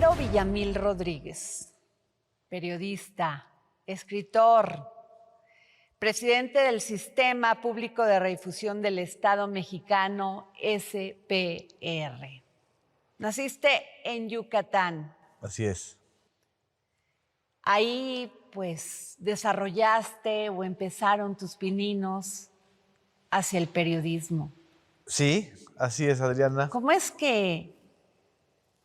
Genaro Villamil Rodríguez, periodista, escritor, presidente del Sistema Público de Redifusión del Estado Mexicano, SPR. Naciste en Yucatán. Así es. Ahí, pues, desarrollaste o empezaron tus pininos hacia el periodismo. Sí, así es, Adriana. ¿Cómo es que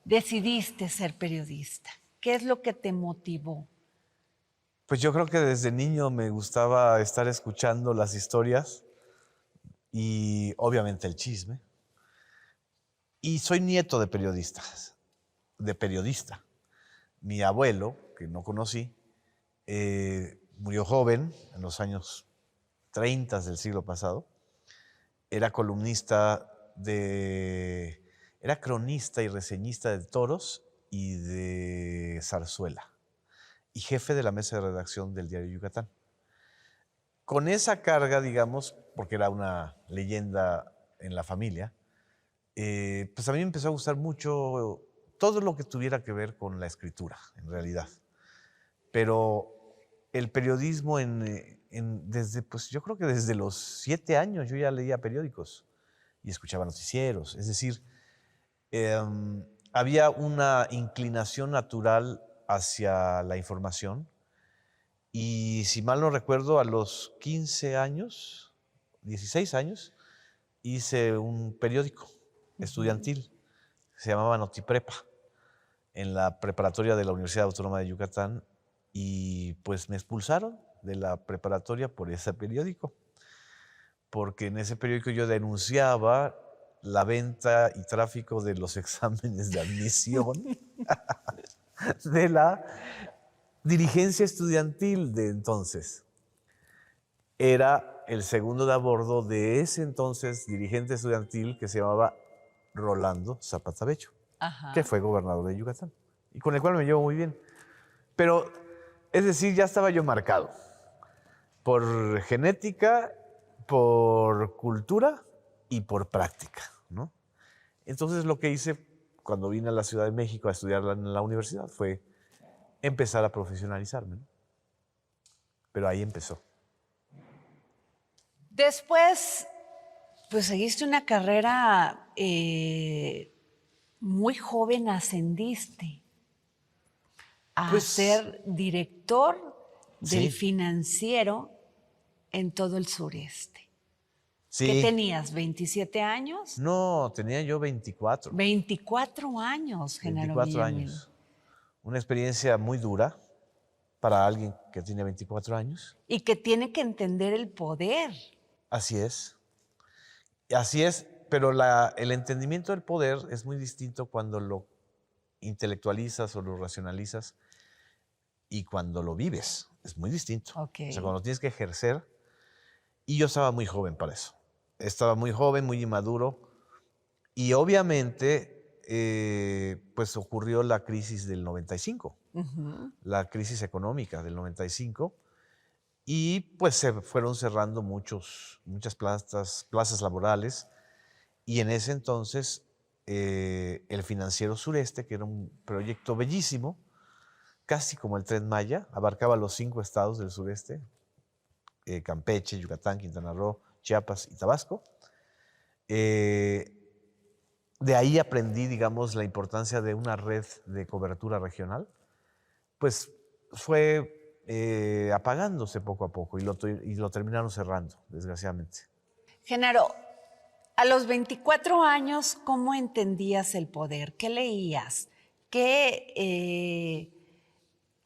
decidiste ser periodista? ¿Qué es lo que te motivó? Pues yo creo que desde niño me gustaba estar escuchando las historias y obviamente el chisme. Y soy nieto de periodistas, de periodista. Mi abuelo, que no conocí, murió joven, en los años 30 del siglo pasado. Era columnista era cronista y reseñista de toros y de zarzuela, y jefe de la mesa de redacción del diario Yucatán. Con esa carga, digamos, porque era una leyenda en la familia, pues a mí me empezó a gustar mucho todo lo que tuviera que ver con la escritura, en realidad. Pero el periodismo desde, pues yo creo que desde los 7 años yo ya leía periódicos y escuchaba noticieros. Es decir, había una inclinación natural hacia la información. Y si mal no recuerdo, a los 15 años, 16 años, hice un periódico estudiantil, se llamaba Notiprepa, en la preparatoria de la Universidad Autónoma de Yucatán, y pues me expulsaron de la preparatoria por ese periódico, porque en ese periódico yo denunciaba la venta y tráfico de los exámenes de admisión de la dirigencia estudiantil de entonces. Era el segundo de a bordo de ese entonces dirigente estudiantil que se llamaba Rolando Zapata Bello, que fue gobernador de Yucatán y con el cual me llevo muy bien. Pero, es decir, ya estaba yo marcado por genética, por cultura y por práctica, ¿no? Entonces lo que hice cuando vine a la Ciudad de México a estudiar en la universidad fue empezar a profesionalizarme, ¿no? Pero ahí empezó. Después, pues seguiste una carrera muy joven, ascendiste a ser director del financiero en todo el sureste. Sí. ¿Qué tenías, 27 años? No, tenía yo 24. 24 años, Genaro 24 Villamil. años. Una experiencia muy dura para alguien que tiene 24 años. Y que tiene que entender el poder. Así es. Así es, pero el entendimiento del poder es muy distinto cuando lo intelectualizas o lo racionalizas y cuando lo vives. Es muy distinto. Okay. O sea, cuando tienes que ejercer. Y yo estaba muy joven para eso. Estaba muy joven, muy inmaduro. Y obviamente, pues ocurrió la crisis del 95, la crisis económica del 95. Y pues se fueron cerrando muchas plazas laborales. Y en ese entonces, el Financiero Sureste, que era un proyecto bellísimo, casi como el Tren Maya, abarcaba los 5 estados del sureste, Campeche, Yucatán, Quintana Roo, Chiapas y Tabasco. De ahí aprendí, digamos, la importancia de una red de cobertura regional. Pues fue apagándose poco a poco y lo terminaron cerrando, desgraciadamente. Genaro, a los 24 años, ¿cómo entendías el poder? ¿Qué leías?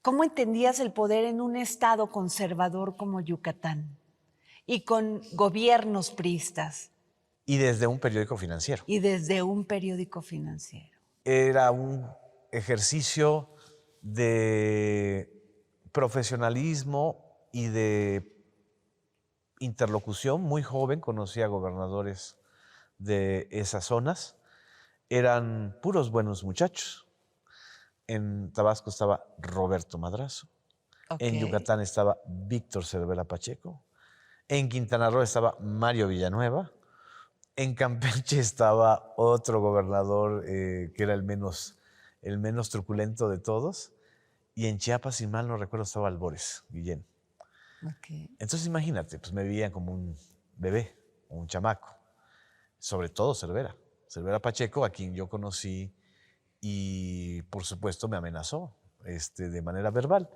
¿Cómo entendías el poder en un estado conservador como Yucatán y con gobiernos priistas? Y desde un periódico financiero. Y desde un periódico financiero. Era un ejercicio de profesionalismo y de interlocución. Muy joven, conocí a gobernadores de esas zonas. Eran puros buenos muchachos. En Tabasco estaba Roberto Madrazo. En Yucatán estaba Víctor Cervera Pacheco. En Quintana Roo estaba Mario Villanueva. En Campeche estaba otro gobernador que era el menos el menos truculento de todos. Y en Chiapas, si mal no recuerdo, estaba Albores Guillén. Okay. Entonces imagínate, pues me veían como un bebé, un chamaco. Sobre todo Cervera Pacheco, a quien yo conocí y por supuesto me amenazó de manera verbal.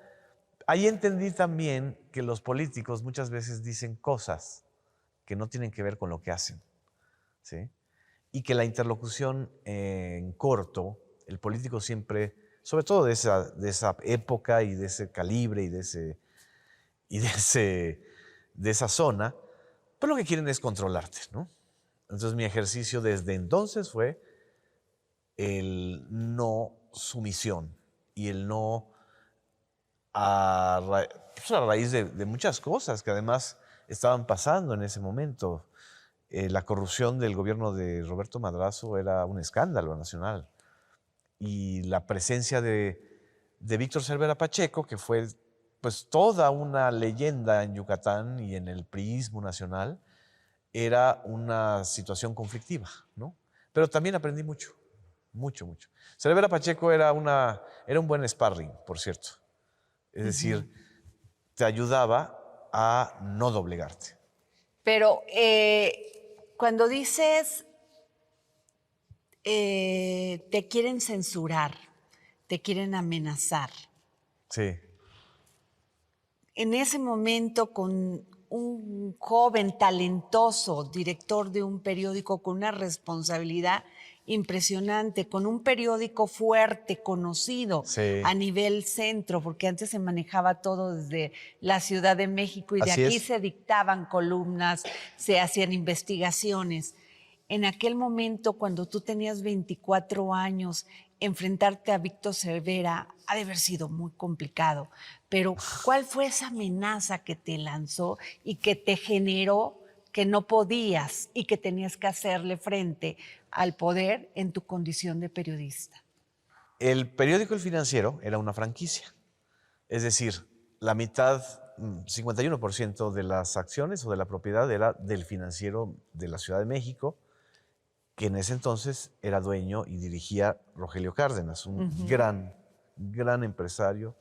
Ahí entendí también que los políticos muchas veces dicen cosas que no tienen que ver con lo que hacen, ¿sí? Y que la interlocución en corto, el político siempre, sobre todo de esa época y de ese calibre y de esa zona, pues lo que quieren es controlarte, ¿no? Entonces mi ejercicio desde entonces fue el no sumisión y el no pues a raíz de muchas cosas que además estaban pasando en ese momento. La corrupción del gobierno de Roberto Madrazo era un escándalo nacional. Y la presencia de Víctor Cervera Pacheco, que fue pues toda una leyenda en Yucatán y en el priismo nacional, era una situación conflictiva, ¿no? Pero también aprendí mucho, mucho, mucho. Cervera Pacheco era un buen sparring, por cierto. Es decir, te ayudaba a no doblegarte. Pero cuando dices te quieren censurar, te quieren amenazar, Sí. en ese momento con un joven talentoso, director de un periódico con una responsabilidad impresionante, con un periódico fuerte, conocido Sí. a nivel centro, porque antes se manejaba todo desde la Ciudad de México y de Así aquí es. se dictaban columnas, se hacían investigaciones. En aquel momento, cuando tú tenías 24 años, enfrentarte a Víctor Cervera ha de haber sido muy complicado. Pero, ¿cuál fue esa amenaza que te lanzó y que te generó que no podías y que tenías que hacerle frente al poder en tu condición de periodista? El periódico El Financiero era una franquicia. Es decir, la mitad, 51% de las acciones o de la propiedad era del Financiero de la Ciudad de México, que en ese entonces era dueño y dirigía Rogelio Cárdenas, un gran empresario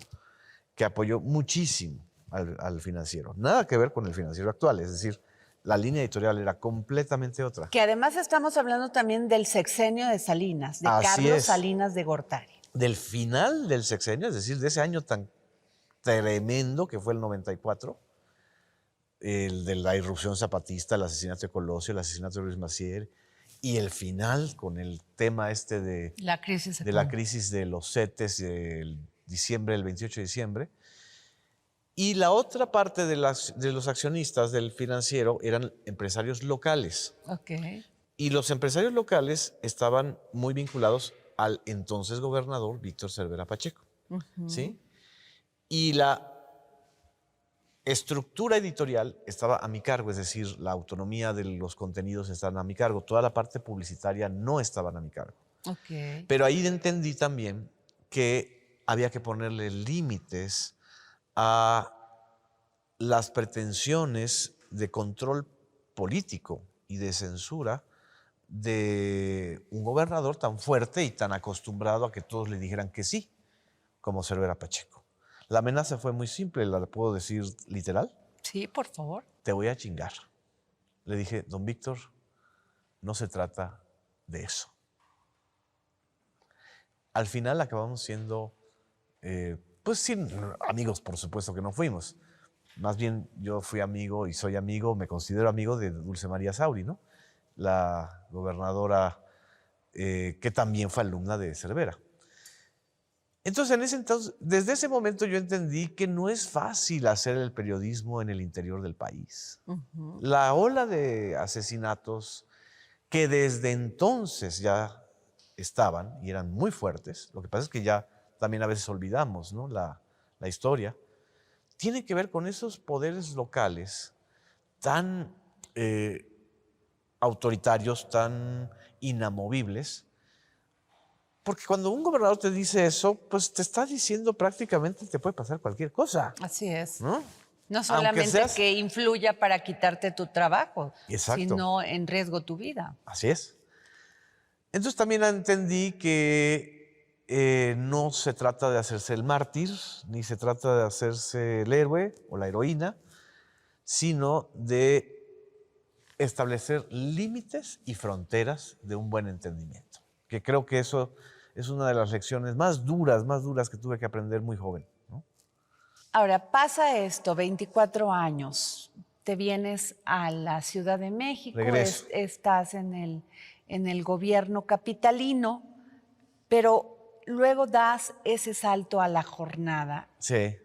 que apoyó muchísimo al Financiero. Nada que ver con el Financiero actual, es decir, la línea editorial era completamente otra. Que además estamos hablando también del sexenio de Salinas, de Así Carlos es. Salinas de Gortari. Del final del sexenio, es decir, de ese año tan tremendo que fue el 94, el de la irrupción zapatista, el asesinato de Colosio, el asesinato de Luis Massier, y el final con el tema La crisis de la crisis de los CETES del 28 de diciembre. Y la otra parte de los accionistas del Financiero eran empresarios locales. Okay. Y los empresarios locales estaban muy vinculados al entonces gobernador Víctor Cervera Pacheco. ¿Sí? Y la estructura editorial estaba a mi cargo, es decir, la autonomía de los contenidos estaba a mi cargo. Toda la parte publicitaria no estaba a mi cargo. Okay. Pero ahí entendí también que había que ponerle límites a las pretensiones de control político y de censura de un gobernador tan fuerte y tan acostumbrado a que todos le dijeran que sí, como Cervera Pacheco. La amenaza fue muy simple, la puedo decir literal. Sí, por favor. Te voy a chingar. Le dije, don Víctor, no se trata de eso. Al final acabamos siendo, pues sin amigos, por supuesto que no fuimos. Más bien yo fui amigo y soy amigo, me considero amigo de Dulce María Sauri, ¿no? La gobernadora que también fue alumna de Cervera. Entonces, desde ese momento yo entendí que no es fácil hacer el periodismo en el interior del país. La ola de asesinatos que desde entonces ya estaban y eran muy fuertes, lo que pasa es que ya también a veces olvidamos, ¿no? la historia, tiene que ver con esos poderes locales tan autoritarios, tan inamovibles, porque cuando un gobernador te dice eso, pues te está diciendo prácticamente te puede pasar cualquier cosa. Así es. ¿No? No solamente que influya para quitarte tu trabajo, Exacto. sino en riesgo tu vida. Así es. Entonces también entendí que no se trata de hacerse el mártir, ni se trata de hacerse el héroe o la heroína, sino de establecer límites y fronteras de un buen entendimiento. Que creo que eso es una de las lecciones más duras que tuve que aprender muy joven, ¿no? Ahora, pasa esto, 24 años, te vienes a la Ciudad de México, Regreso. estás en el gobierno capitalino, pero luego das ese salto a la jornada Sí,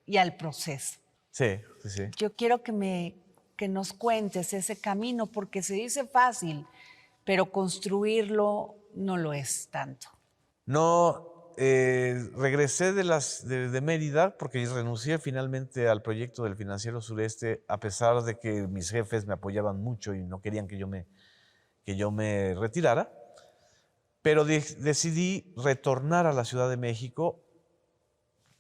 y al proceso. sí, sí, sí. Yo quiero que nos cuentes ese camino, porque se dice fácil, pero construirlo no lo es tanto. No, regresé de Mérida porque renuncié finalmente al proyecto del Financiero Sureste, a pesar de que mis jefes me apoyaban mucho y no querían que yo me retirara. Pero decidí retornar a la Ciudad de México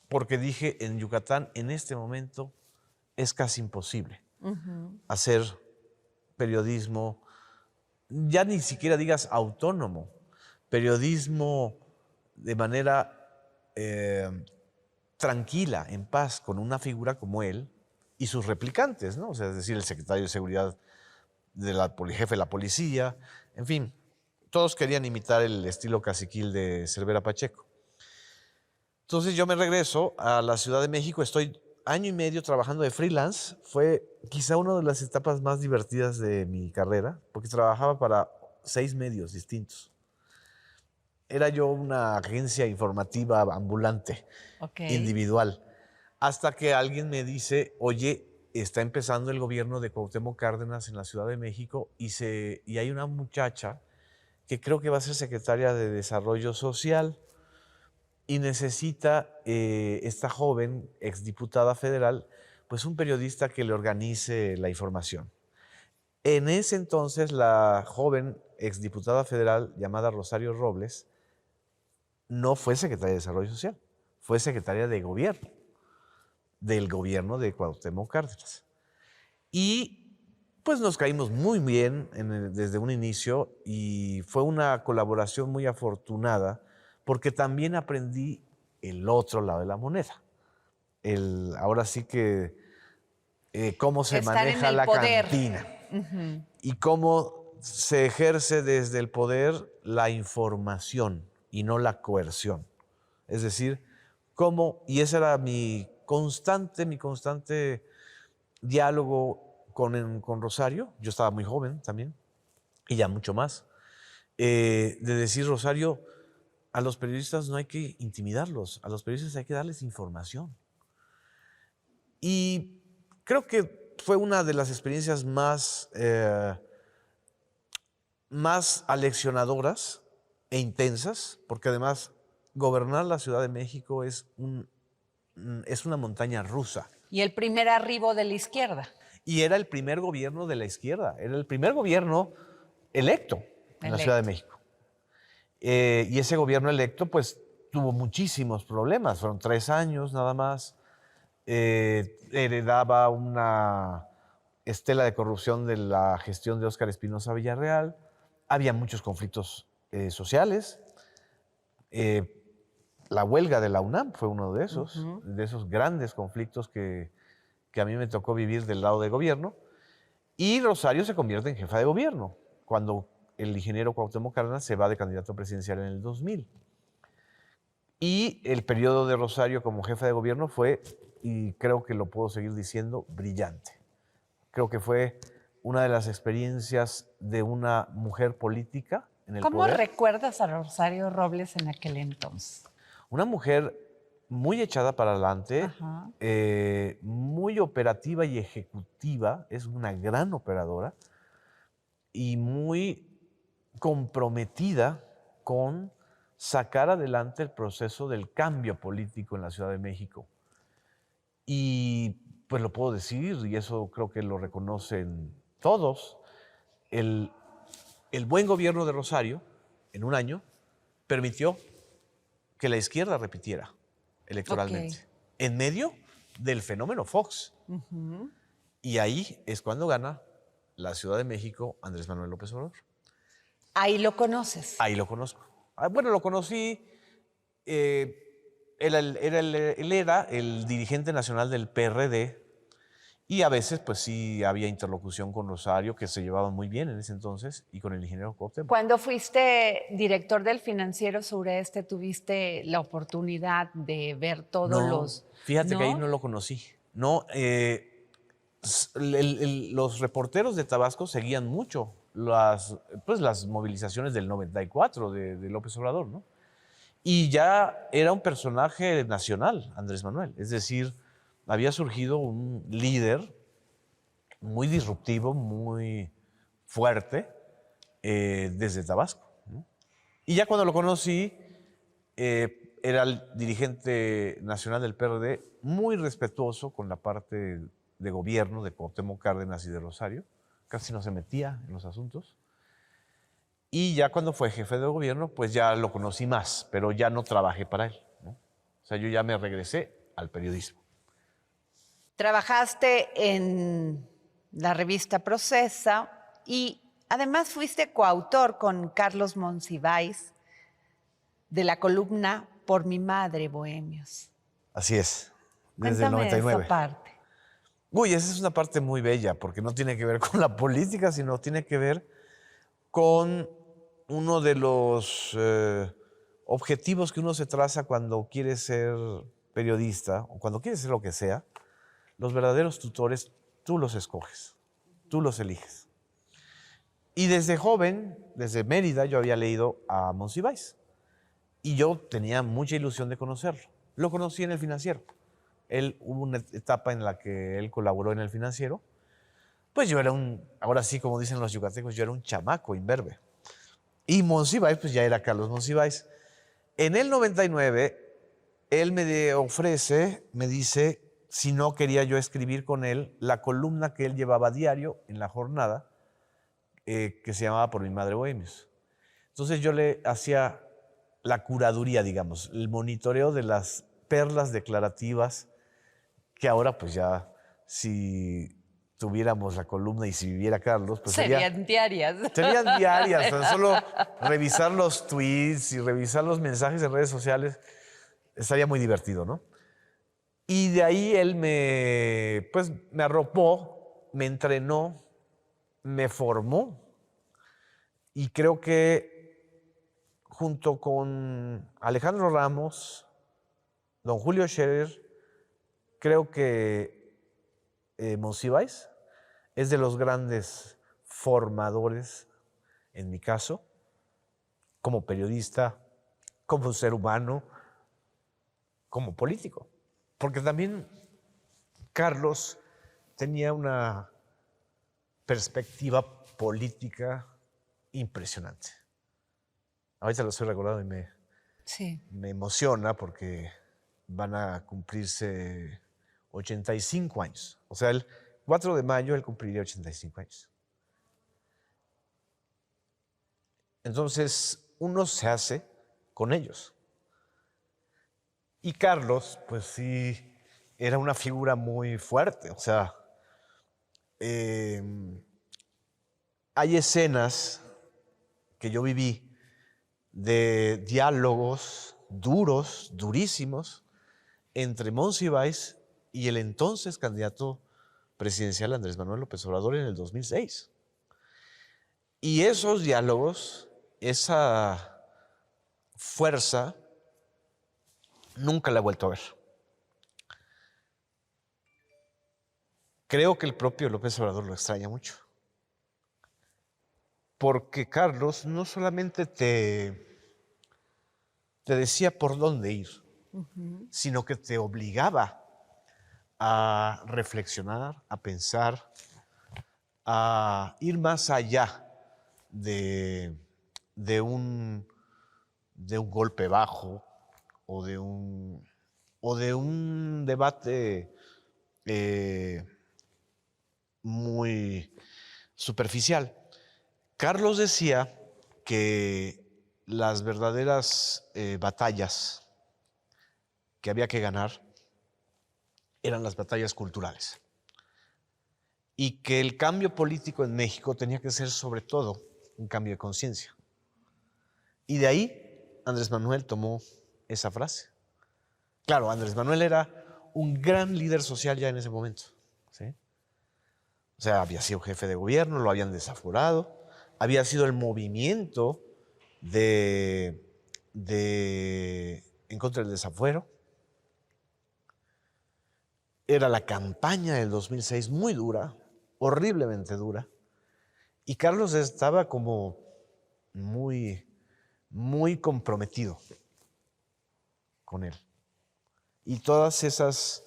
porque dije, en Yucatán en este momento es casi imposible hacer periodismo, ya ni siquiera digas autónomo, periodismo de manera tranquila, en paz, con una figura como él y sus replicantes, ¿no? O sea, es decir, el secretario de Seguridad, jefe de la policía, en fin, todos querían imitar el estilo caciquil de Cervera Pacheco. Entonces yo me regreso a la Ciudad de México, estoy año y medio trabajando de freelance. Fue quizá una de las etapas más divertidas de mi carrera, porque trabajaba para 6 medios distintos. Era yo una agencia informativa ambulante, individual, hasta que alguien me dice, oye, está empezando el gobierno de Cuauhtémoc Cárdenas en la Ciudad de México y hay una muchacha que creo que va a ser secretaria de Desarrollo Social y necesita esta joven exdiputada federal, pues un periodista que le organice la información. En ese entonces, la joven exdiputada federal llamada Rosario Robles no fue secretaria de Desarrollo Social, fue secretaria de Gobierno, del gobierno de Cuauhtémoc Cárdenas. Y pues nos caímos muy bien desde un inicio y fue una colaboración muy afortunada porque también aprendí el otro lado de la moneda. Ahora sí que cómo se Estar en maneja el la poder. cantina y cómo se ejerce desde el poder la información y no la coerción. Es decir, y ese era mi constante diálogo con Rosario. Yo estaba muy joven también, y ya mucho más, de decir, Rosario, a los periodistas no hay que intimidarlos, a los periodistas hay que darles información. Y creo que fue una de las experiencias más aleccionadoras e intensas, porque además gobernar la Ciudad de México es una montaña rusa. Y el primer arribo de la izquierda. Y era el primer gobierno de la izquierda, era el primer gobierno electo en la Ciudad de México. Y ese gobierno electo pues tuvo muchísimos problemas, fueron 3 años nada más, heredaba una estela de corrupción de la gestión de Óscar Espinosa Villarreal, había muchos conflictos sociales, la huelga de la UNAM fue uno de esos grandes conflictos que a mí me tocó vivir del lado del gobierno, y Rosario se convierte en jefa de gobierno cuando el ingeniero Cuauhtémoc Cárdenas se va de candidato presidencial en el 2000. Y el periodo de Rosario como jefa de gobierno fue, y creo que lo puedo seguir diciendo, brillante. Creo que fue una de las experiencias de una mujer política en el poder. ¿Cómo recuerdas a Rosario Robles en aquel entonces? Una mujer muy echada para adelante, muy operativa y ejecutiva, es una gran operadora y muy comprometida con sacar adelante el proceso del cambio político en la Ciudad de México. Y pues lo puedo decir, y eso creo que lo reconocen todos, el buen gobierno de Rosario, en un año, permitió que la izquierda repitiera electoralmente, en medio del fenómeno Fox. Y ahí es cuando gana la Ciudad de México Andrés Manuel López Obrador. Ahí lo conoces. Ahí lo conozco. Bueno, lo conocí Él era el dirigente nacional del PRD y a veces, pues sí, había interlocución con Rosario, que se llevaban muy bien en ese entonces, y con el ingeniero Cuauhtémoc. Cuando fuiste director del Financiero Sureste, ¿tuviste la oportunidad de ver todos No, fíjate que ahí ¿no? no lo conocí. No, los reporteros de Tabasco seguían mucho las movilizaciones del 94 de López Obrador, ¿no? Y ya era un personaje nacional, Andrés Manuel. Es decir, había surgido un líder muy disruptivo, muy fuerte, desde Tabasco, ¿no? Y ya cuando lo conocí, era el dirigente nacional del PRD, muy respetuoso con la parte de gobierno de Cuauhtémoc Cárdenas y de Rosario, casi no se metía en los asuntos. Y ya cuando fue jefe de gobierno, pues ya lo conocí más, pero ya no trabajé para él, ¿no? O sea, yo ya me regresé al periodismo. Trabajaste en la revista Procesa y además fuiste coautor con Carlos Monsiváis de la columna Por mi madre, Bohemios. Así es, desde el Cuéntame esa 99. parte. Uy, esa es una parte muy bella, porque no tiene que ver con la política, sino tiene que ver con uno de los objetivos que uno se traza cuando quiere ser periodista o cuando quiere ser lo que sea. Los verdaderos tutores, tú los escoges, tú los eliges. Y desde joven, desde Mérida, yo había leído a Monsiváis y yo tenía mucha ilusión de conocerlo. Lo conocí en El Financiero. Hubo una etapa en la que él colaboró en El Financiero. Pues yo era ahora sí, como dicen los yucatecos, yo era un chamaco imberbe. Y Monsiváis, pues ya era Carlos Monsiváis. En el 99, él me ofrece, me dice, si no quería yo escribir con él la columna que él llevaba a diario en La Jornada, que se llamaba Por mi madre, Bohemios. Entonces yo le hacía la curaduría, digamos, el monitoreo de las perlas declarativas que ahora pues ya, si tuviéramos la columna y si viviera Carlos, pues Serían diarias. serían diarias. Tan solo revisar los tweets y revisar los mensajes en redes sociales estaría muy divertido, ¿no? Y de ahí él me arropó, me entrenó, me formó. Y creo que junto con Alejandro Ramos, don Julio Scherer, creo que Monsiváis es de los grandes formadores, en mi caso, como periodista, como ser humano, como político. Porque también Carlos tenía una perspectiva política impresionante. Ahorita lo estoy recordando y Sí. me emociona porque van a cumplirse 85 años. O sea, el 4 de mayo él cumpliría 85 años. Entonces, uno se hace con ellos. Y Carlos, pues sí, era una figura muy fuerte. O sea, hay escenas que yo viví de diálogos duros, durísimos, entre Monsiváis y el entonces candidato presidencial Andrés Manuel López Obrador en el 2006. Y esos diálogos, esa fuerza, nunca la he vuelto a ver. Creo que el propio López Obrador lo extraña mucho. Porque Carlos no solamente te decía por dónde ir, sino que te obligaba a reflexionar, a pensar, a ir más allá de un golpe bajo o de un debate muy superficial. Carlos decía que las verdaderas batallas que había que ganar eran las batallas culturales y que el cambio político en México tenía que ser sobre todo un cambio de conciencia. Y de ahí Andrés Manuel tomó esa frase. Claro, Andrés Manuel era un gran líder social ya en ese momento, ¿sí? O sea, había sido jefe de gobierno, lo habían desaforado, había sido el movimiento en contra del desafuero. Era la campaña del 2006 muy dura, horriblemente dura. Y Carlos estaba como muy, muy comprometido con él. Y todas esas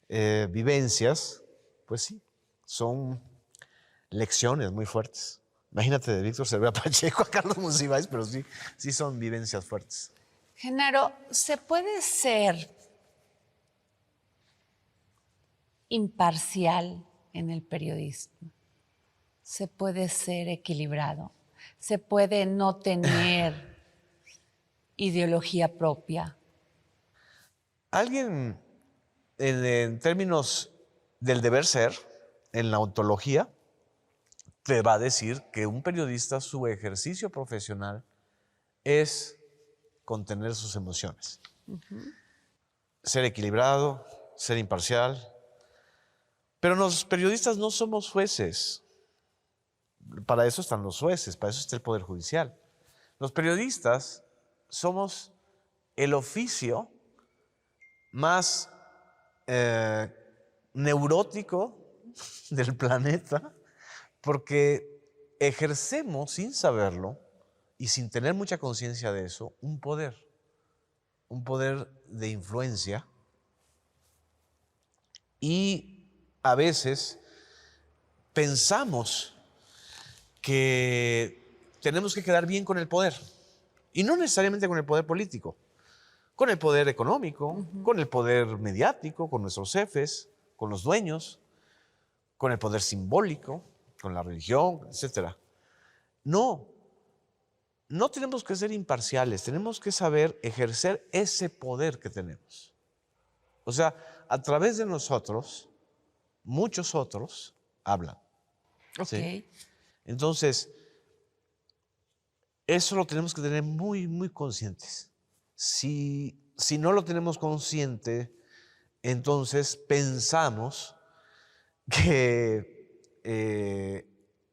vivencias, pues sí, son lecciones muy fuertes. Imagínate de Víctor Cervera Pacheco a Carlos Monsiváis, pero sí, sí son vivencias fuertes. Genaro, ¿se puede ser imparcial en el periodismo? ¿Se puede ser equilibrado? ¿Se puede no tener ideología propia? Alguien, en términos del deber ser, en la ontología, te va a decir que un periodista, su ejercicio profesional es contener sus emociones. Ser equilibrado, ser imparcial. Pero los periodistas no somos jueces. Para eso están los jueces, para eso está el Poder Judicial. Los periodistas somos el oficio más neurótico del planeta, porque ejercemos sin saberlo y sin tener mucha conciencia de eso, un poder de influencia, y a veces pensamos que tenemos que quedar bien con el poder, y no necesariamente con el poder político, con el poder económico, con el poder mediático, con nuestros jefes, con los dueños, con el poder simbólico, con la religión, etc. No tenemos que ser imparciales, tenemos que saber ejercer ese poder que tenemos. O sea, a través de nosotros, muchos otros hablan. ¿Sí? Entonces, eso lo tenemos que tener muy, muy conscientes. Si no lo tenemos consciente, entonces pensamos que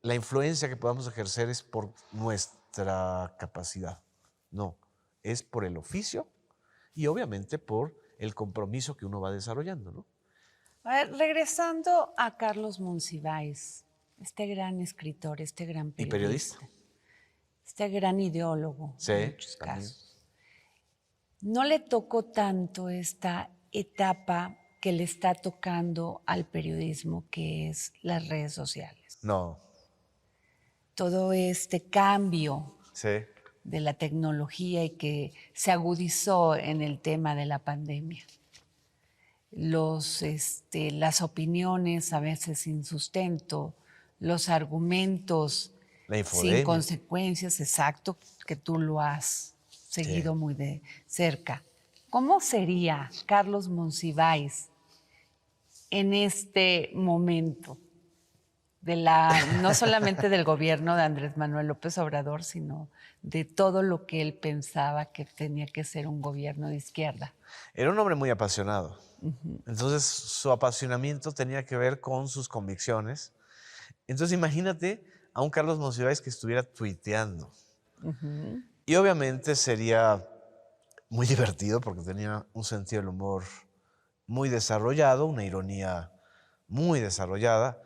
la influencia que podamos ejercer es por nuestra capacidad. No, es por el oficio y obviamente por el compromiso que uno va desarrollando, ¿no? A ver, regresando a Carlos Monsiváis, este gran escritor, este gran Y periodista, periodista. este gran ideólogo Sí, en muchos también. casos. ¿No le tocó tanto esta etapa que le está tocando al periodismo, que es las redes sociales? No, Todo este cambio sí, de la tecnología y que se agudizó en el tema de la pandemia. Las opiniones a veces sin sustento, los argumentos la sin infodemia. consecuencias, exacto, que tú lo has seguido Sí. muy de cerca. ¿Cómo sería Carlos Monsiváis en este momento no solamente del gobierno de Andrés Manuel López Obrador, sino de todo lo que él pensaba que tenía que ser un gobierno de izquierda? Era un hombre muy apasionado. Entonces, su apasionamiento tenía que ver con sus convicciones. Entonces, imagínate a un Carlos Monsiváis que estuviera tuiteando. Y obviamente sería muy divertido porque tenía un sentido del humor muy desarrollado, una ironía muy desarrollada,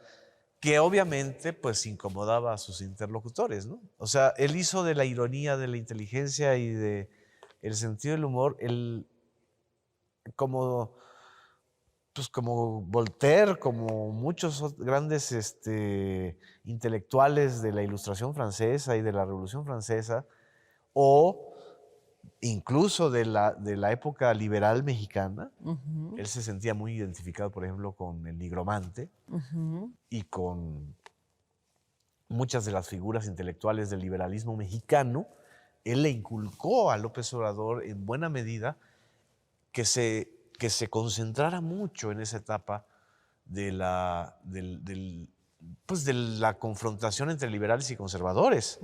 que obviamente pues incomodaba a sus interlocutores, ¿no? O sea, él hizo de la ironía, de la inteligencia y de el sentido del humor, como Voltaire, como muchos grandes intelectuales de la Ilustración francesa y de la Revolución Francesa, o incluso de la época liberal mexicana. Él se sentía muy identificado, por ejemplo, con el nigromante y con muchas de las figuras intelectuales del liberalismo mexicano. Él le inculcó a López Obrador en buena medida que se concentrara mucho en esa etapa de la confrontación entre liberales y conservadores.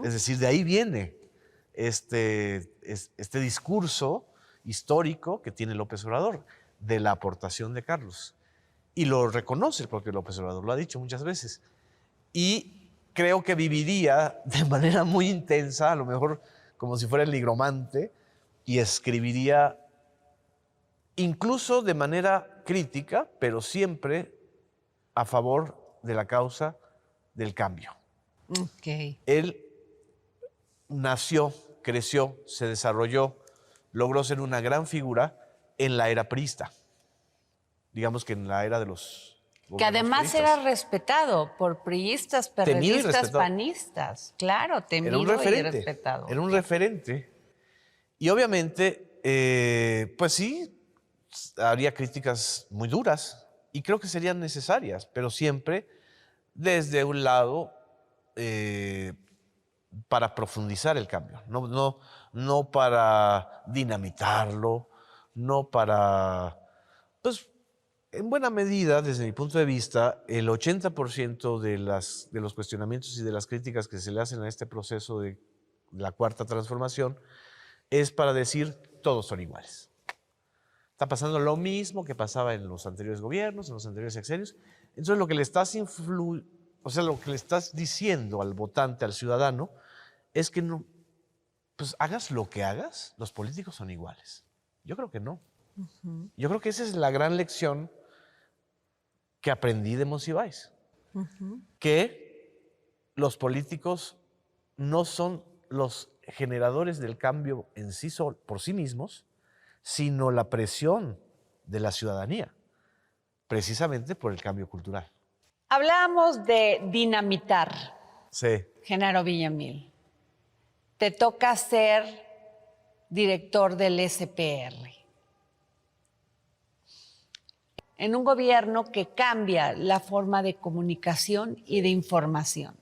Es decir, de ahí viene este discurso histórico que tiene López Obrador de la aportación de Carlos. Y lo reconoce el propio López Obrador, lo ha dicho muchas veces. Y creo que viviría de manera muy intensa, a lo mejor como si fuera el nigromante, y escribiría incluso de manera crítica, pero siempre a favor de la causa del cambio. Ok. Él nació, creció, se desarrolló, logró ser una gran figura en la era priista. Digamos que en la era de los Que además priistas. era respetado por priistas, Temido y perredistas, respetado. panistas. Claro, temido Era un referente. y respetado. Era un referente. Y obviamente, pues sí, habría críticas muy duras y creo que serían necesarias, pero siempre desde un lado para profundizar el cambio, no para dinamitarlo, no para, pues en buena medida, desde mi punto de vista, el 80% de los cuestionamientos y de las críticas que se le hacen a este proceso de la Cuarta Transformación es para decir todos son iguales. Está pasando lo mismo que pasaba en los anteriores gobiernos, en los anteriores sexenios. Entonces lo que le estás lo que le estás diciendo al votante, al ciudadano, es que no, pues hagas lo que hagas, los políticos son iguales. Yo creo que no. Yo creo que esa es la gran lección que aprendí de Monsiváis. Que los políticos no son los generadores del cambio en sí por sí mismos, sino la presión de la ciudadanía, precisamente por el cambio cultural. Hablábamos de dinamitar, Sí. Genaro Villamil. Te toca ser director del SPR. En un gobierno que cambia la forma de comunicación y de información.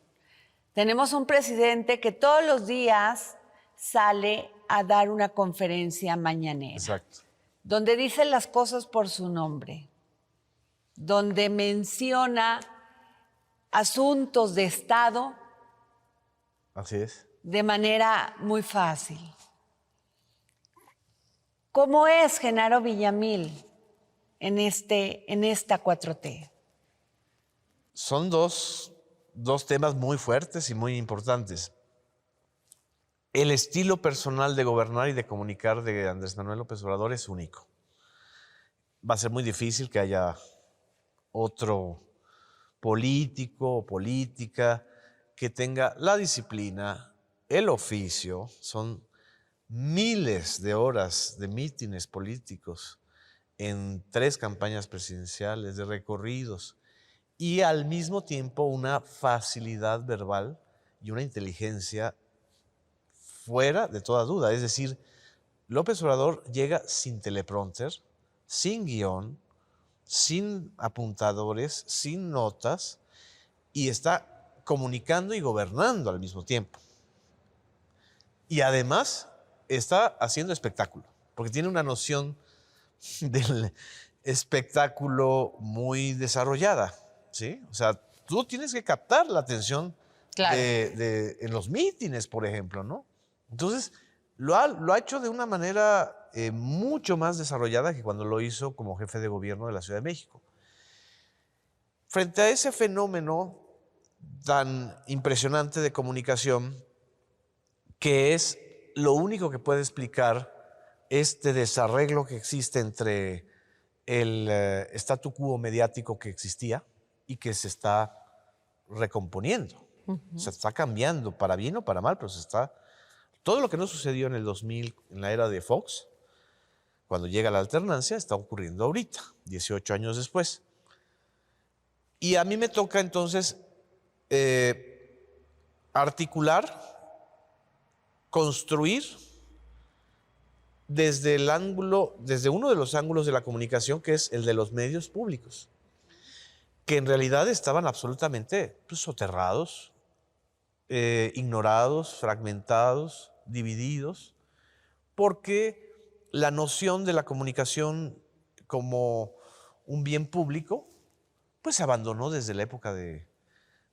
Tenemos un presidente que todos los días sale a dar una conferencia mañanera. Exacto. Donde dice las cosas por su nombre, donde menciona asuntos de Estado. Así es. De manera muy fácil. ¿Cómo es Genaro Villamil en esta 4T? Son dos temas muy fuertes y muy importantes. El estilo personal de gobernar y de comunicar de Andrés Manuel López Obrador es único. Va a ser muy difícil que haya otro político o política que tenga la disciplina, el oficio. Son miles de horas de mítines políticos en 3 campañas presidenciales, de recorridos, y al mismo tiempo una facilidad verbal y una inteligencia fuera de toda duda. Es decir, López Obrador llega sin teleprompter, sin guión, sin apuntadores, sin notas, y está comunicando y gobernando al mismo tiempo. Y además está haciendo espectáculo, porque tiene una noción del espectáculo muy desarrollada, ¿sí? O sea, tú tienes que captar la atención Claro. en los mítines, por ejemplo, ¿no? Entonces, lo ha hecho de una manera mucho más desarrollada que cuando lo hizo como jefe de gobierno de la Ciudad de México. Frente a ese fenómeno tan impresionante de comunicación, que es lo único que puede explicar este desarreglo que existe entre el statu quo mediático que existía y que se está recomponiendo. Se está cambiando, para bien o para mal, pero se está... Todo lo que no sucedió en el 2000, en la era de Fox, cuando llega la alternancia, está ocurriendo ahorita, 18 años después. Y a mí me toca entonces articular, construir desde uno de los ángulos de la comunicación, que es el de los medios públicos, que en realidad estaban absolutamente soterrados, ignorados, fragmentados, divididos, porque la noción de la comunicación como un bien público, pues se abandonó desde la época de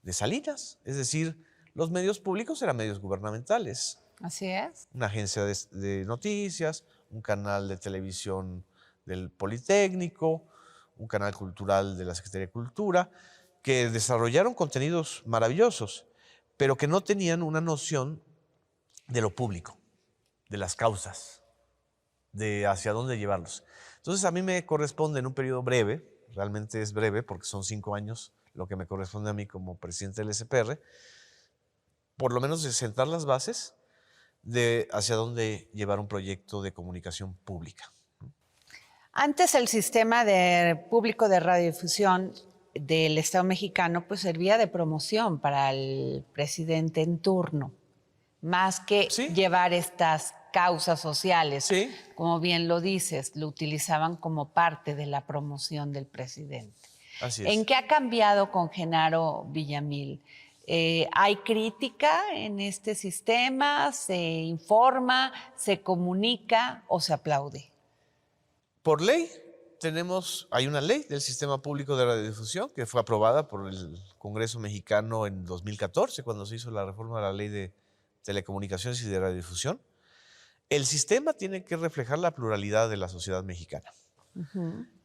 Salinas. Es decir, los medios públicos eran medios gubernamentales. Así es. Una agencia de noticias, un canal de televisión del Politécnico, un canal cultural de la Secretaría de Cultura, que desarrollaron contenidos maravillosos, pero que no tenían una noción de lo público, de las causas, de hacia dónde llevarlos. Entonces a mí me corresponde en un periodo breve, realmente es breve porque son 5 años lo que me corresponde a mí como presidente del SPR, por lo menos de sentar las bases de hacia dónde llevar un proyecto de comunicación pública. Antes el sistema de público de radiodifusión del Estado mexicano pues servía de promoción para el presidente en turno, más que Sí. llevar estas causas sociales. Sí. Como bien lo dices, lo utilizaban como parte de la promoción del presidente. Así es. ¿En qué ha cambiado con Genaro Villamil? ¿Hay crítica en este sistema? ¿Se informa, se comunica o se aplaude? Por ley, hay una ley del Sistema Público de Radiodifusión que fue aprobada por el Congreso mexicano en 2014, cuando se hizo la reforma de la Ley de Telecomunicaciones y de Radiodifusión. El sistema tiene que reflejar la pluralidad de la sociedad mexicana.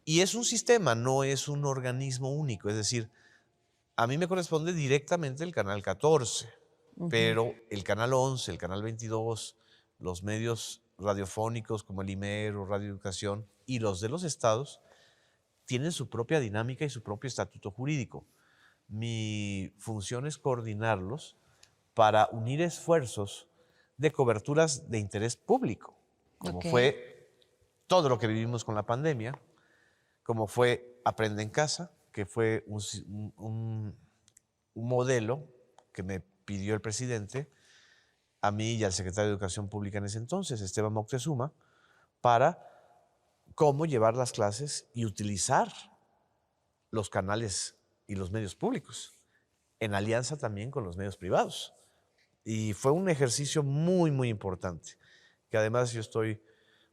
Y es un sistema, no es un organismo único. Es decir, a mí me corresponde directamente el Canal 14, pero el Canal 11, el Canal 22, los medios radiofónicos como el IMER o Radio Educación y los de los estados tienen su propia dinámica y su propio estatuto jurídico. Mi función es coordinarlos para unir esfuerzos de coberturas de interés público, como fue todo lo que vivimos con la pandemia, como fue Aprende en Casa, que fue un modelo que me pidió el presidente a mí y al secretario de Educación Pública en ese entonces, Esteban Moctezuma, para cómo llevar las clases y utilizar los canales y los medios públicos, en alianza también con los medios privados. Y fue un ejercicio muy, muy importante, que además yo estoy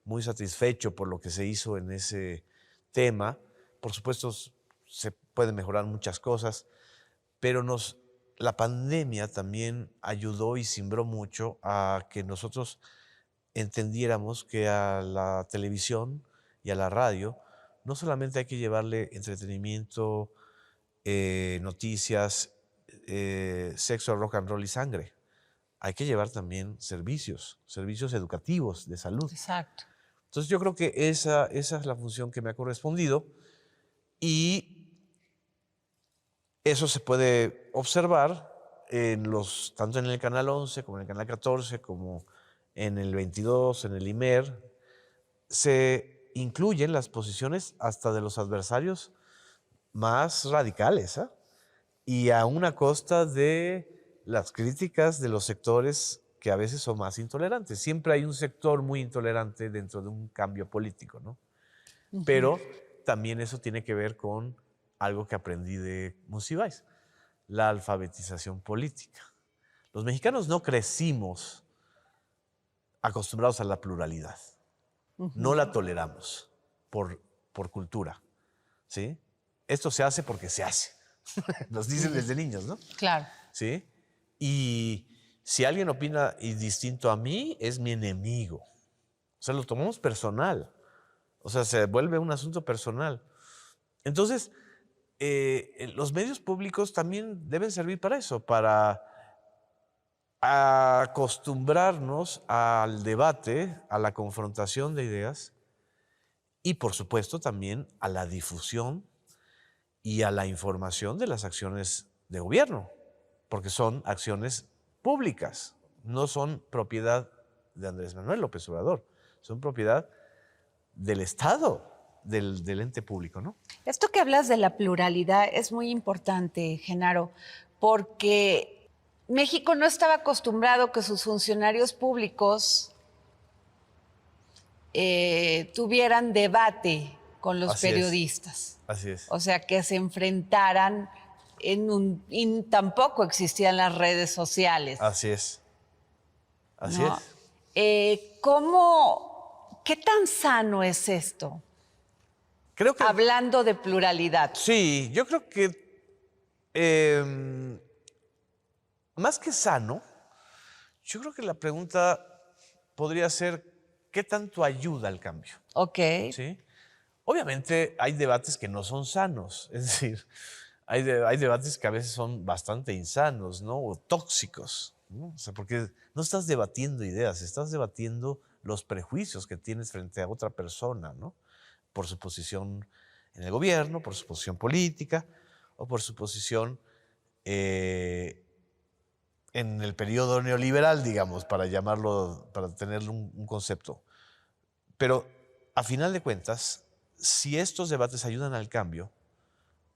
muy satisfecho por lo que se hizo en ese tema. Por supuesto, se pueden mejorar muchas cosas, pero la pandemia también ayudó y cimbró mucho a que nosotros entendiéramos que a la televisión y a la radio no solamente hay que llevarle entretenimiento, noticias, sexo, rock and roll y sangre. Hay que llevar también servicios educativos de salud. Exacto. Entonces yo creo que esa es la función que me ha correspondido y eso se puede observar tanto en el Canal 11 como en el Canal 14, como en el 22, en el IMER. Se incluyen las posiciones hasta de los adversarios más radicales, ¿eh? Y a una costa de las críticas de los sectores que a veces son más intolerantes. Siempre hay un sector muy intolerante dentro de un cambio político, ¿no? Pero también eso tiene que ver con algo que aprendí de Monsiváis, la alfabetización política. Los mexicanos no crecimos acostumbrados a la pluralidad. No la toleramos por cultura, ¿sí? Esto se hace porque se hace. Nos dicen desde niños, ¿no? Claro. ¿Sí? Y si alguien opina distinto a mí, es mi enemigo. O sea, lo tomamos personal. O sea, se vuelve un asunto personal. Entonces, los medios públicos también deben servir para eso, para acostumbrarnos al debate, a la confrontación de ideas y, por supuesto, también a la difusión y a la información de las acciones de gobierno, porque son acciones públicas, no son propiedad de Andrés Manuel López Obrador, son propiedad del Estado, del ente público, ¿no? Esto que hablas de la pluralidad es muy importante, Genaro, porque México no estaba acostumbrado que sus funcionarios públicos tuvieran debate con los periodistas. Así es. O sea, que se enfrentaran y tampoco existían las redes sociales. Así es. Así ¿no? es. ¿Qué tan sano es esto? Creo que, hablando de pluralidad. Sí, yo creo que más que sano, Yo creo que la pregunta podría ser, ¿qué tanto ayuda al cambio? Ok. ¿Sí? Obviamente hay debates que no son sanos, es decir, hay debates que a veces son bastante insanos, ¿no? O tóxicos, ¿no? O sea, porque no estás debatiendo ideas, estás debatiendo los prejuicios que tienes frente a otra persona, ¿no? Por su posición en el gobierno, por su posición política o por su posición en el periodo neoliberal, digamos, para llamarlo, para tener un concepto. Pero a final de cuentas, si estos debates ayudan al cambio,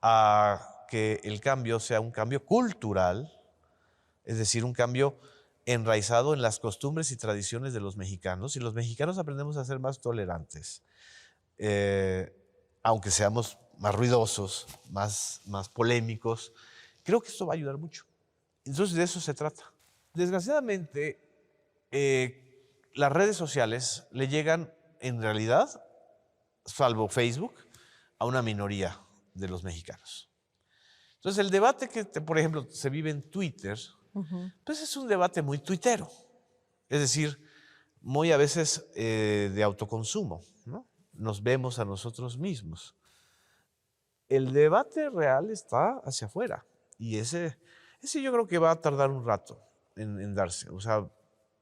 a que el cambio sea un cambio cultural, es decir, un cambio enraizado en las costumbres y tradiciones de los mexicanos, y los mexicanos aprendemos a ser más tolerantes, eh, aunque seamos más ruidosos, más polémicos, creo que esto va a ayudar mucho. Entonces de eso se trata. Desgraciadamente, las redes sociales le llegan en realidad, salvo Facebook, a una minoría de los mexicanos. Entonces el debate que, por ejemplo, se vive en Twitter, pues es un debate muy tuitero, es decir, muy a veces de autoconsumo, ¿no? Nos vemos a nosotros mismos. El debate real está hacia afuera y ese yo creo que va a tardar un rato en darse, o sea,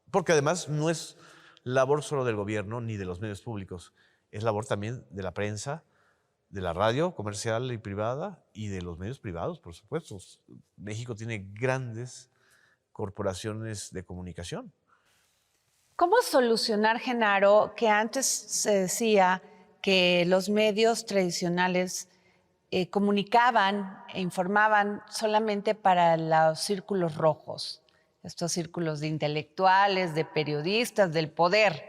porque además no es labor solo del gobierno ni de los medios públicos, es labor también de la prensa, de la radio comercial y privada y de los medios privados, por supuesto. México tiene grandes corporaciones de comunicación. ¿Cómo solucionar, Genaro, que antes se decía que los medios tradicionales comunicaban e informaban solamente para los círculos rojos, estos círculos de intelectuales, de periodistas, del poder,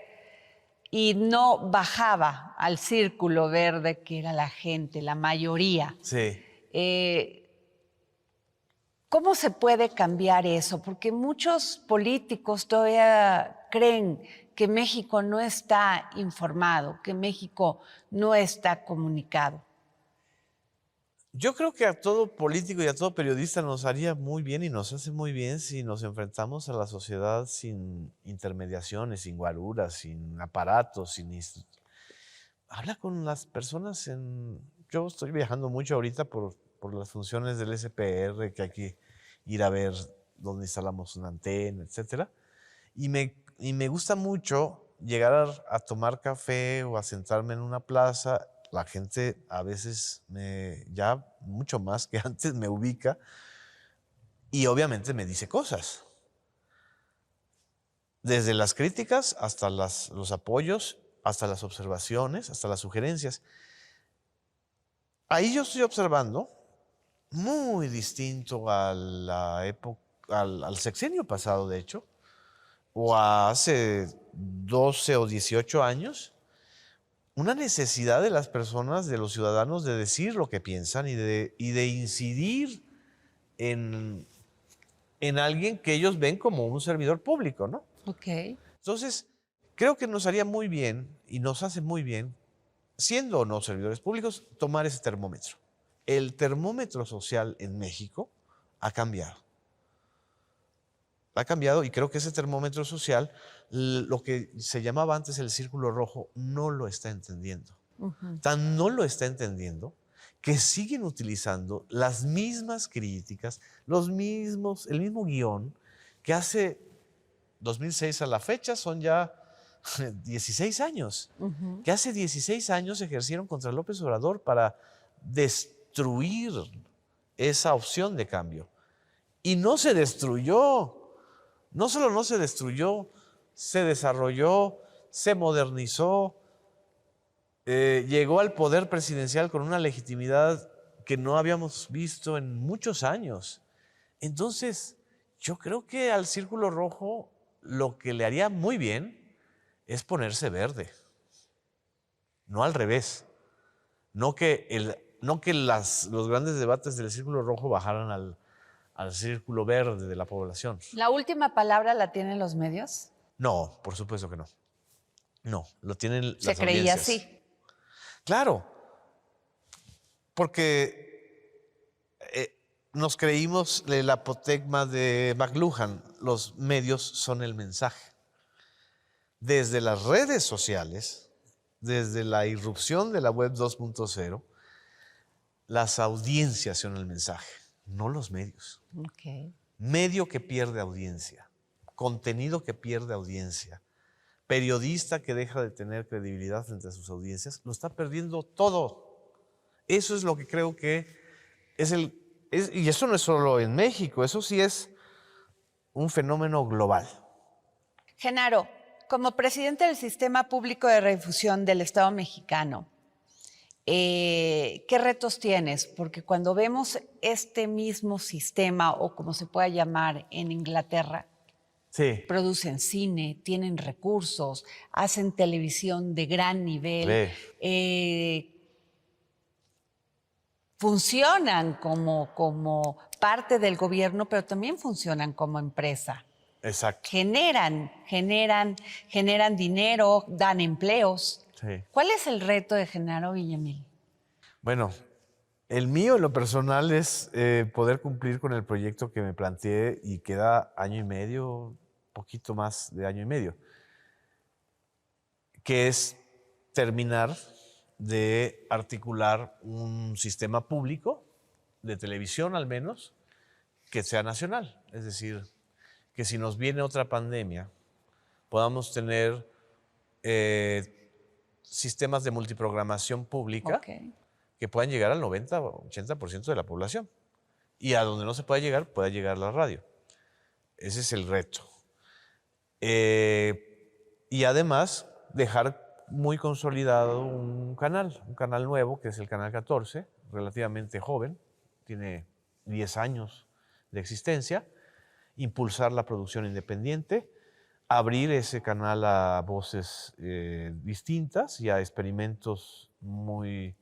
y no bajaba al círculo verde que era la gente, la mayoría? Sí. ¿Cómo se puede cambiar eso? Porque muchos políticos todavía creen que México no está informado, que México no está comunicado. Yo creo que a todo político y a todo periodista nos haría muy bien y nos hace muy bien si nos enfrentamos a la sociedad sin intermediaciones, sin guaruras, sin aparatos, habla con las personas Yo estoy viajando mucho ahorita por las funciones del SPR, que hay que ir a ver dónde instalamos una antena, etcétera. Y me gusta mucho llegar a tomar café o a sentarme en una plaza. La gente a veces ya mucho más que antes me ubica y obviamente me dice cosas. Desde las críticas hasta los apoyos, hasta las observaciones, hasta las sugerencias. Ahí yo estoy observando muy distinto a la época, al sexenio pasado, de hecho, o a hace 12 o 18 años, una necesidad de las personas, de los ciudadanos, de decir lo que piensan y de incidir en alguien que ellos ven como un servidor público, ¿no? Ok. Entonces, creo que nos haría muy bien y nos hace muy bien, siendo o no servidores públicos, tomar ese termómetro. El termómetro social en México ha cambiado. Ha cambiado y creo que ese termómetro social, lo que se llamaba antes el círculo rojo, no lo está entendiendo. Tan no lo está entendiendo que siguen utilizando las mismas críticas, el mismo guión que hace 2006 a la fecha son ya 16 años, que hace 16 años ejercieron contra López Obrador para destruir esa opción de cambio. Y no se destruyó. No solo no se destruyó, se desarrolló, se modernizó, llegó al poder presidencial con una legitimidad que no habíamos visto en muchos años. Entonces, yo creo que al Círculo Rojo lo que le haría muy bien es ponerse verde, no al revés. No que los grandes debates del Círculo Rojo bajaran al círculo verde de la población. ¿La última palabra la tienen los medios? No, por supuesto que no. No, lo tienen Se las creía audiencias. así. Claro, porque nos creímos el apotegma de McLuhan, los medios son el mensaje. Desde las redes sociales, desde la irrupción de la web 2.0, las audiencias son el mensaje, no los medios. Ok. Medio que pierde audiencia, contenido que pierde audiencia, periodista que deja de tener credibilidad frente a sus audiencias, lo está perdiendo todo. Eso es lo que creo que es y eso no es solo en México, eso sí es un fenómeno global. Genaro, como presidente del Sistema Público de Redifusión del Estado mexicano, ¿qué retos tienes? Porque cuando vemos este mismo sistema, o como se pueda llamar en Inglaterra, Sí. producen cine, tienen recursos, hacen televisión de gran nivel, funcionan como parte del gobierno, pero también funcionan como empresa. Exacto. Generan dinero, dan empleos. Sí. ¿Cuál es el reto de Genaro Villamil? Bueno, el mío en lo personal es poder cumplir con el proyecto que me planteé y queda año y medio, poquito más de año y medio, que es terminar de articular un sistema público, de televisión al menos, que sea nacional. Es decir, que si nos viene otra pandemia, podamos tener sistemas de multiprogramación pública que puedan llegar al 90 o 80% de la población. Y a donde no se pueda llegar la radio. Ese es el reto. Y además, dejar muy consolidado un canal nuevo, que es el Canal 14, relativamente joven, tiene 10 años de existencia, impulsar la producción independiente, abrir ese canal a voces distintas y a experimentos muy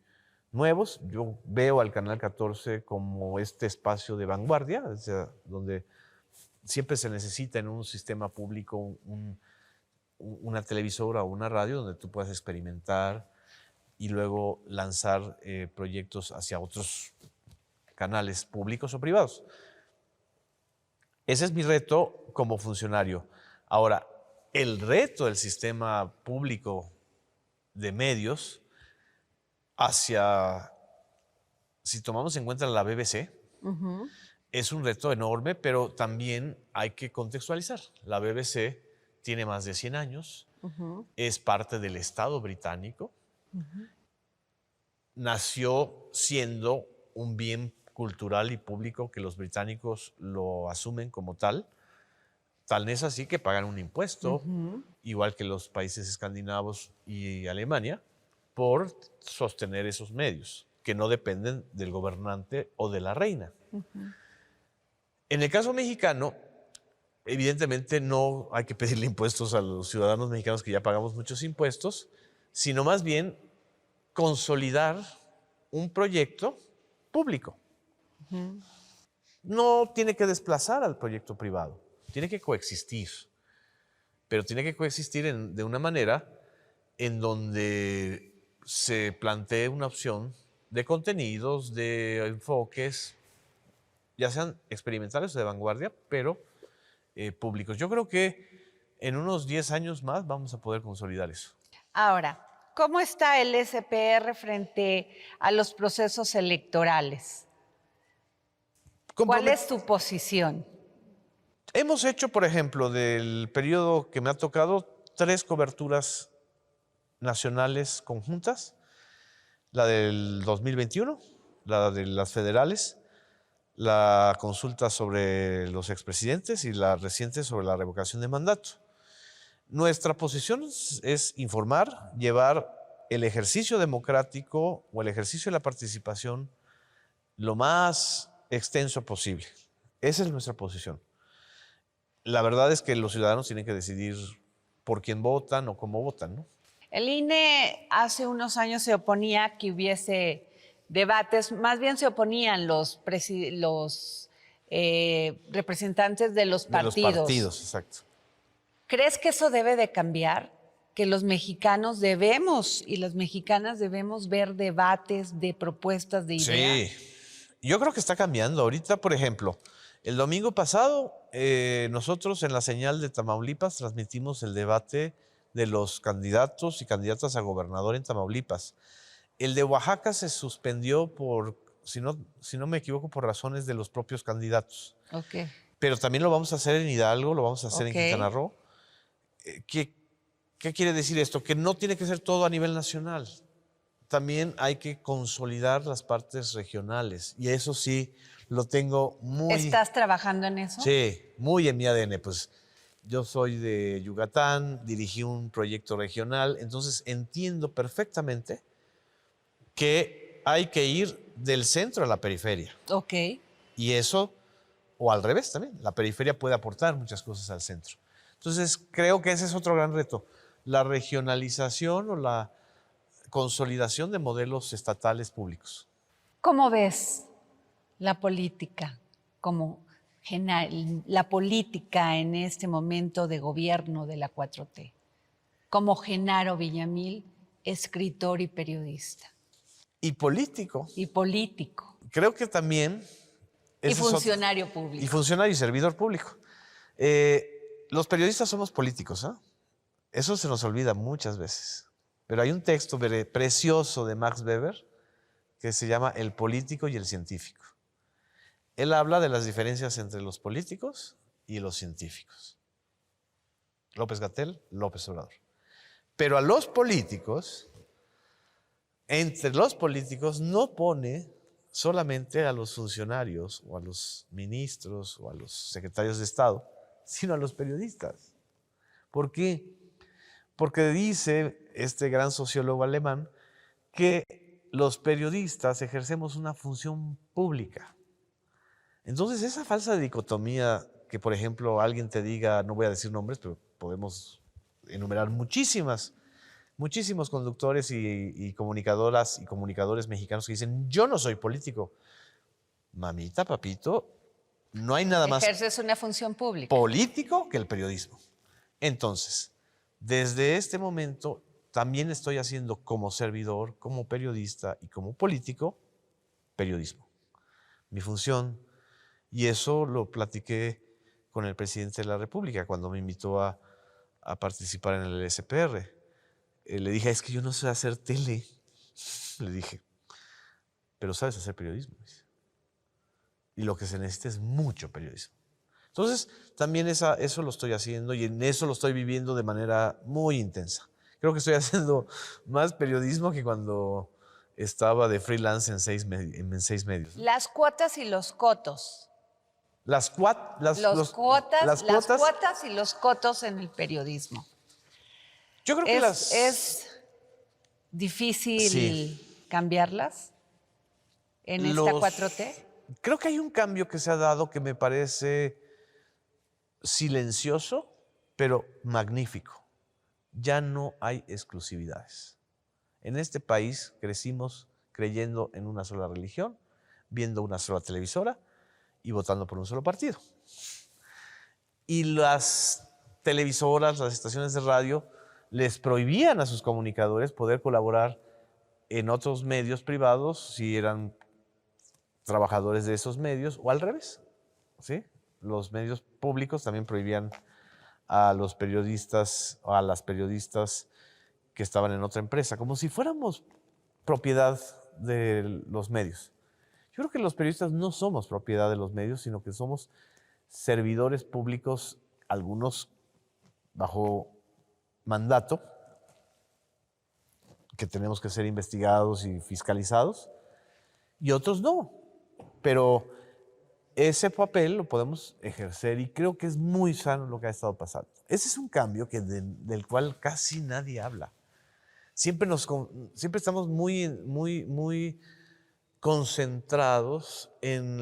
nuevos. Yo veo al Canal 14 como este espacio de vanguardia, o sea, donde siempre se necesita en un sistema público una televisora o una radio donde tú puedas experimentar y luego lanzar proyectos hacia otros canales públicos o privados. Ese es mi reto como funcionario. Ahora, el reto del sistema público de medios si tomamos en cuenta la BBC, es un reto enorme, pero también hay que contextualizar. La BBC tiene más de 100 años, es parte del Estado británico, nació siendo un bien cultural y público que los británicos lo asumen como tal. Tal es así que pagan un impuesto, igual que los países escandinavos y Alemania, por sostener esos medios, que no dependen del gobernante o de la reina. En el caso mexicano, evidentemente no hay que pedirle impuestos a los ciudadanos mexicanos que ya pagamos muchos impuestos, sino más bien consolidar un proyecto público. No tiene que desplazar al proyecto privado, tiene que coexistir, pero tiene que coexistir de una manera en donde se plantee una opción de contenidos, de enfoques, ya sean experimentales o de vanguardia, pero públicos. Yo creo que en unos 10 años más vamos a poder consolidar eso. Ahora, ¿cómo está el SPR frente a los procesos electorales? ¿Cuál es tu posición? Hemos hecho, por ejemplo, del periodo que me ha tocado, 3 coberturas nacionales conjuntas, la del 2021, la de las federales, la consulta sobre los expresidentes y la reciente sobre la revocación de mandato. Nuestra posición es informar, llevar el ejercicio democrático o el ejercicio de la participación lo más extenso posible. Esa es nuestra posición. La verdad es que los ciudadanos tienen que decidir por quién votan o cómo votan, ¿no? El INE hace unos años se oponía a que hubiese debates, más bien se oponían los representantes de los partidos. De los partidos, exacto. ¿Crees que eso debe de cambiar? Que los mexicanos debemos y las mexicanas debemos ver debates de propuestas, de ideas. Sí, Yo creo que está cambiando. Ahorita, por ejemplo, el domingo pasado, nosotros en la señal de Tamaulipas transmitimos el debate de los candidatos y candidatas a gobernador en Tamaulipas. El de Oaxaca se suspendió por, si no me equivoco, por razones de los propios candidatos. Ok. Pero también lo vamos a hacer en Hidalgo, lo vamos a hacer en Quintana Roo. ¿Qué quiere decir esto? Que no tiene que ser todo a nivel nacional. También hay que consolidar las partes regionales. Y eso sí, lo tengo muy... ¿Estás trabajando en eso? Sí, muy en mi ADN. Pues yo soy de Yucatán, dirigí un proyecto regional, entonces entiendo perfectamente que hay que ir del centro a la periferia. Ok. Y eso, o al revés también, la periferia puede aportar muchas cosas al centro. Entonces, creo que ese es otro gran reto, la regionalización o la consolidación de modelos estatales públicos. ¿Cómo ves la política la política en este momento de gobierno de la 4T? Como Genaro Villamil, escritor y periodista. Y político. Y político. Creo que también... Y funcionario público. Y funcionario y servidor público. Los periodistas somos políticos, ¿eh? Eso se nos olvida muchas veces. Pero hay un texto precioso de Max Weber que se llama El político y el científico. Él habla de las diferencias entre los políticos y los científicos. López-Gatell, López Obrador. Pero a los políticos, entre los políticos no pone solamente a los funcionarios o a los ministros o a los secretarios de Estado, sino a los periodistas. ¿Por qué? Porque dice este gran sociólogo alemán que los periodistas ejercemos una función pública. Entonces, esa falsa dicotomía que, por ejemplo, alguien te diga, no voy a decir nombres, pero podemos enumerar muchísimos conductores y comunicadoras y comunicadores mexicanos que dicen, yo no soy político. Mamita, papito, no hay nada más Ejerces una función pública. político que el periodismo. Entonces, desde este momento también estoy haciendo como servidor, como periodista y como político, periodismo. Mi función, y eso lo platiqué con el presidente de la República cuando me invitó a participar en el SPR. Le dije, es que yo no sé hacer tele. Le dije, pero sabes hacer periodismo. Y lo que se necesita es mucho periodismo. Entonces, también eso lo estoy haciendo y en eso lo estoy viviendo de manera muy intensa. Creo que estoy haciendo más periodismo que cuando estaba de freelance en seis medios. Las cuotas y los cotos. Las cuotas y los cotos en el periodismo. Yo creo que ¿Es difícil cambiarlas en esta 4T? Creo que hay un cambio que se ha dado que me parece silencioso, pero magnífico. Ya no hay exclusividades. En este país crecimos creyendo en una sola religión, viendo una sola televisora y votando por un solo partido. Y las televisoras, las estaciones de radio, les prohibían a sus comunicadores poder colaborar en otros medios privados si eran trabajadores de esos medios o al revés, ¿sí? Los medios públicos también prohibían a los periodistas o a las periodistas que estaban en otra empresa, como si fuéramos propiedad de los medios. Yo creo que los periodistas no somos propiedad de los medios, sino que somos servidores públicos, algunos bajo mandato, que tenemos que ser investigados y fiscalizados, y otros no. Pero ese papel lo podemos ejercer y creo que es muy sano lo que ha estado pasando. Ese es un cambio del cual casi nadie habla. Siempre estamos muy concentrados en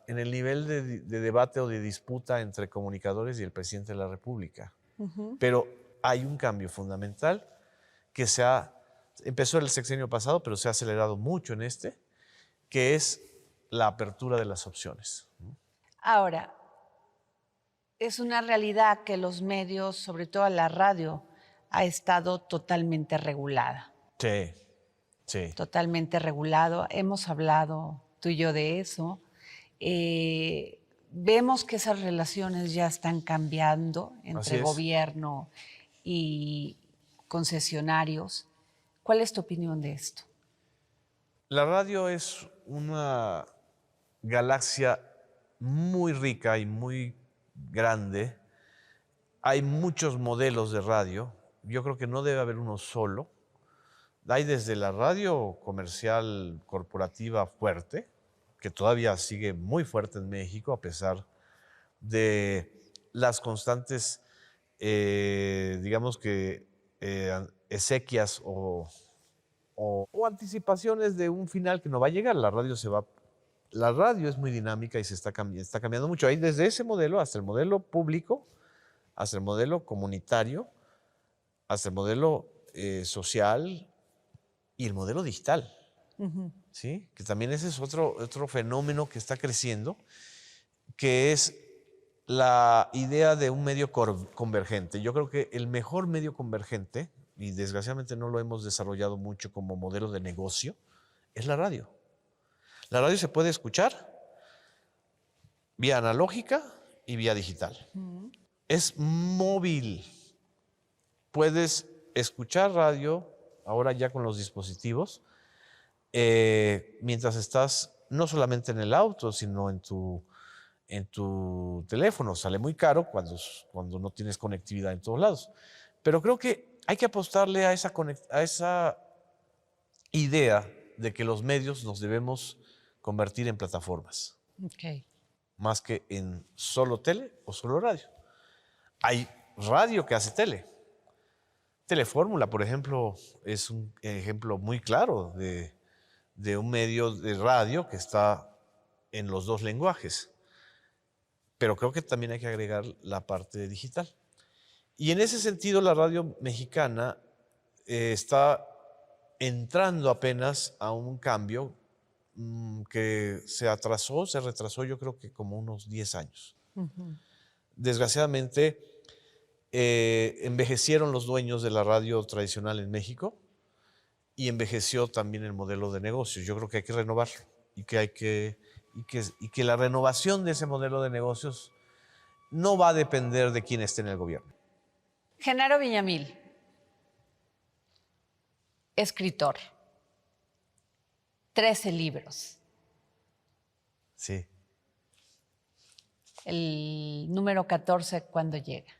el nivel de debate o de disputa entre comunicadores y el presidente de la República. Pero hay un cambio fundamental que empezó el sexenio pasado, pero se ha acelerado mucho en que es la apertura de las opciones. Ahora, es una realidad que los medios, sobre todo la radio, ha estado totalmente regulada. Sí, sí. Totalmente regulado. Hemos hablado tuyo de eso. Vemos que esas relaciones ya están cambiando Así entre es. gobierno y concesionarios. ¿Cuál es tu opinión de esto? La radio es una galaxia muy rica y muy grande. Hay muchos modelos de radio. Yo creo que no debe haber uno solo. Hay desde la radio comercial corporativa fuerte, que todavía sigue muy fuerte en México, a pesar de las constantes, digamos que, exequias o anticipaciones de un final que no va a llegar. La radio es muy dinámica y está cambiando mucho. Hay desde ese modelo hasta el modelo público, hasta el modelo comunitario, hasta el modelo social y el modelo digital. ¿Sí? Que también ese es otro fenómeno que está creciendo, que es la idea de un medio convergente. Yo creo que el mejor medio convergente, y desgraciadamente no lo hemos desarrollado mucho como modelo de negocio, es la radio. La radio se puede escuchar vía analógica y vía digital. Es móvil. Puedes escuchar radio ahora ya con los dispositivos, mientras estás no solamente en el auto, sino en tu teléfono. Sale muy caro cuando no tienes conectividad en todos lados. Pero creo que hay que apostarle a esa idea de que los medios nos debemos convertir en plataformas, Okay. más que en solo tele o solo radio. Hay radio que hace tele. Telefórmula, por ejemplo, es un ejemplo muy claro de un medio de radio que está en los dos lenguajes. Pero creo que también hay que agregar la parte digital. Y en ese sentido, la radio mexicana está entrando apenas a un cambio que se retrasó yo creo que como unos 10 años. Desgraciadamente, envejecieron los dueños de la radio tradicional en México y envejeció también el modelo de negocios. Yo creo que hay que renovarlo y que la renovación de ese modelo de negocios no va a depender de quién esté en el gobierno. Genaro Villamil, escritor, 13 libros. Sí. El número 14, ¿cuándo llega?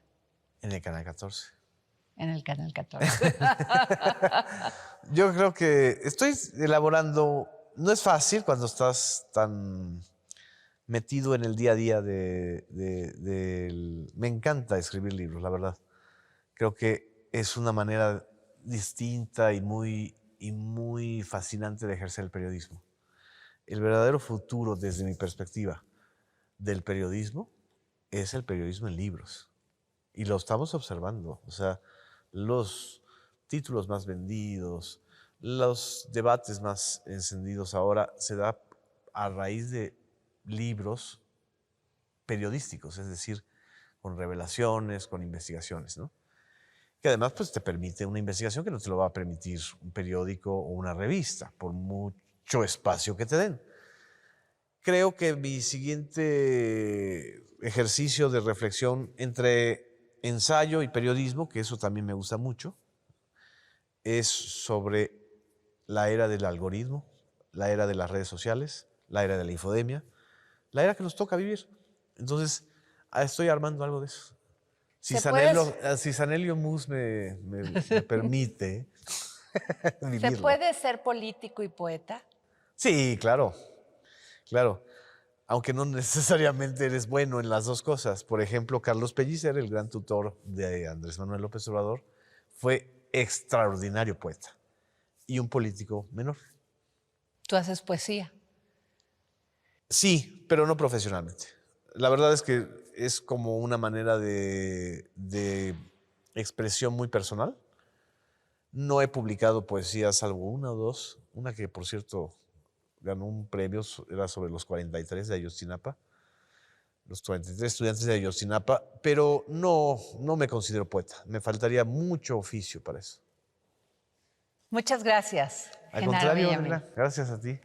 En el Canal 14. En el Canal 14. Yo creo que estoy elaborando, no es fácil cuando estás tan metido en el día a día me encanta escribir libros, la verdad. Creo que es una manera distinta y muy fascinante de ejercer el periodismo. El verdadero futuro, desde mi perspectiva, del periodismo es el periodismo en libros. Y lo estamos observando. O sea, los títulos más vendidos, los debates más encendidos ahora se da a raíz de libros periodísticos, es decir, con revelaciones, con investigaciones, ¿no? Que además pues, te permite una investigación que no te lo va a permitir un periódico o una revista, por mucho espacio que te den. Creo que mi siguiente ejercicio de reflexión entre ensayo y periodismo, que eso también me gusta mucho, es sobre la era del algoritmo, la era de las redes sociales, la era de la infodemia, la era que nos toca vivir. Entonces, estoy armando algo de eso. Si Sanelio Mus me permite vivirlo. ¿Se puede ser político y poeta? Sí, claro. Claro, aunque no necesariamente eres bueno en las dos cosas. Por ejemplo, Carlos Pellicer, el gran tutor de Andrés Manuel López Obrador, fue extraordinario poeta y un político menor. ¿Tú haces poesía? Sí, pero no profesionalmente. La verdad es que es como una manera de expresión muy personal. No he publicado poesía salvo una o dos. Una que, por cierto, ganó un premio, era sobre los 43 de Ayotzinapa, los 43 estudiantes de Ayotzinapa, pero no me considero poeta. Me faltaría mucho oficio para eso. Muchas gracias. Al Genaro contrario, Villamil. Adela, gracias a ti.